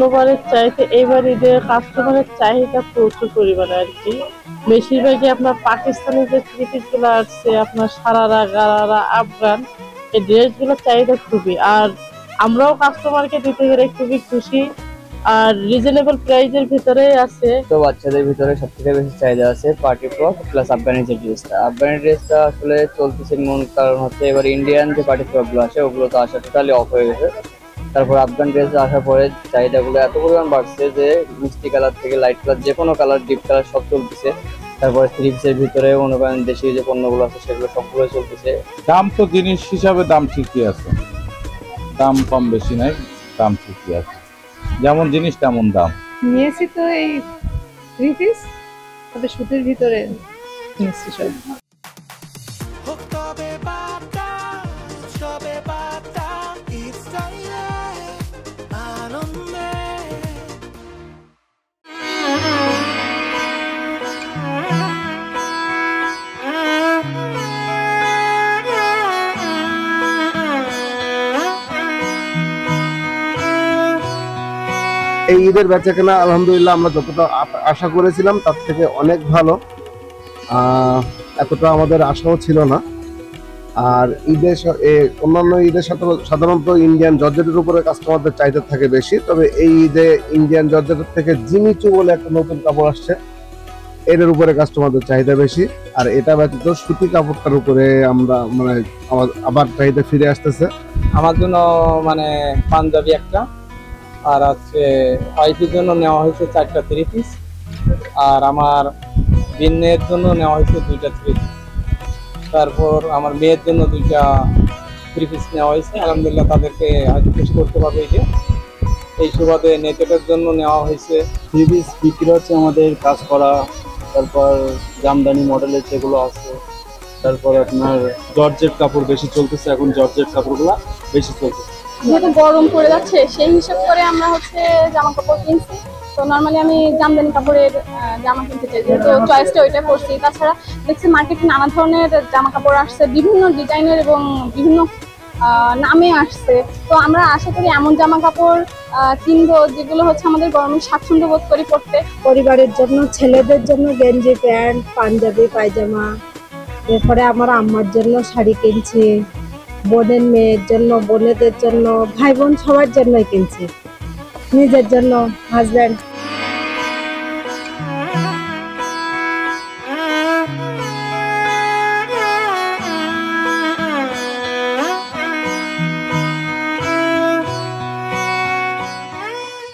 গতবারের চাইতে এবার ঈদের কাস্টমারের চাহিদা প্রচুর পরিমাণে আর কি। বেশিরভাগই আপনার পাকিস্তানি যে থ্রি পিস গুলো আসছে, আপনার সারারা গারারা আফগান, এই ড্রেসগুলোর চাহিদা খুবই। আর আমরাও কাস্টমারকে দিতে পেরে খুবই খুশি। আর রিজনেবল প্রাইসের ভিতরে আছে। তো বাচ্চাদের ভিতরে সবথেকে বেশি চাহিদা আছে পার্টি ফ্রক প্লাস আফগানি যে ড্রেসটা। আফগানি ড্রেসটা আসলে চলতেছে মূল কারণ হচ্ছে এবার ইন্ডিয়ান যে পার্টি ফ্রক গুলো আসে ওগুলো তো আসা টোটালি অফ হয়ে গেছে। তারপর আফগান ড্রেস আসার পরে চাহিদাগুলো এত পরিমাণ বাড়ছে যে মিষ্টি কালার থেকে লাইট কালার যে কোনো কালার ডিপ কালার সব চলতেছে। তারপরে থ্রি পিসের ভিতরে মনে করেন দেশি যে পণ্যগুলো আছে সেগুলো সবগুলো চলতেছে। দাম তো জিনিস হিসাবে দাম ঠিকই আছে, দাম কম বেশি নাই, দাম ঠিকই আছে, যেমন জিনিস তেমন দাম। নিয়েছি তো এই থ্রি পিস, তবে সুতির ভিতরে নিয়েছি সব। এই ঈদের বেচাকেনা আলহামদুলিল্লাহ আমরা যতটা আশা করেছিলাম তার থেকে অনেক ভালো। এতটা আমাদের আশাও ছিল না। আর ঈদের অন্যান্য ঈদের সাথে সাধারণত ইন্ডিয়ান জর্জেটের উপরে কাস্টমারদের চাহিদা থাকে বেশি, তবে এই ঈদে ইন্ডিয়ান জর্জেটের থেকে জিমিচু বলে একটা নতুন কাপড় আসছে, এর উপরে কাস্টমারদের চাহিদা বেশি। আর এটা ব্যতীত সুতি কাপড়টার উপরে আমরা মানে আবার চাহিদা ফিরে আসতেছে। আমার জন্য মানে পাঞ্জাবি একটা, আর হচ্ছে ওয়াইফের জন্য নেওয়া হয়েছে 4টা থ্রি পিস, আর আমার বিন্নের জন্য নেওয়া হয়েছে 2টা থ্রি পিস। তারপর আমার মেয়ের জন্য 2টা থ্রি পিস নেওয়া হয়েছে। আলহামদুলিল্লাহ তাদেরকে হয়তো খুশি করতে পারবে। এই সুবাদে নেটের জন্য নেওয়া হয়েছে। থ্রি পিস বিক্রি হচ্ছে আমাদের কাজ করা, তারপর জামদানি মডেলের যেগুলো আছে, তারপর আপনার জর্জেট কাপড় বেশি চলতেছে, এখন জর্জেট কাপড়গুলো বেশি চলতেছে। যেহেতু গরম পড়ে যাচ্ছে সেই হিসাব করে আমরা জামা কাপড় কিনছি। তো নর্মালি আমি জামদানি কাপড়ের জামা কিনতে চাই, যেহেতু চয়েসটা ওইটা করছি। তাছাড়া দেখছি মার্কেটে নানা ধরনের জামা কাপড় আসছে, বিভিন্ন ডিজাইনের এবং বিভিন্ন নামে আসছে। তো আমরা আশা করি এমন জামা কাপড় কিনবো যেগুলো আমাদের গরমে স্বাচ্ছন্দ্য বোধ করি পড়তে। পরিবারের জন্য, ছেলেদের জন্য গেঞ্জি প্যান্ট, পাঞ্জাবি পায়জামা, এরপরে আমার আম্মার জন্য শাড়ি কিনছি, বোনের মেয়ের জন্য, বোনেদের জন্য, ভাই বোন সবার জন্যই কিনছি, নিজের জন্য, হাজব্যান্ড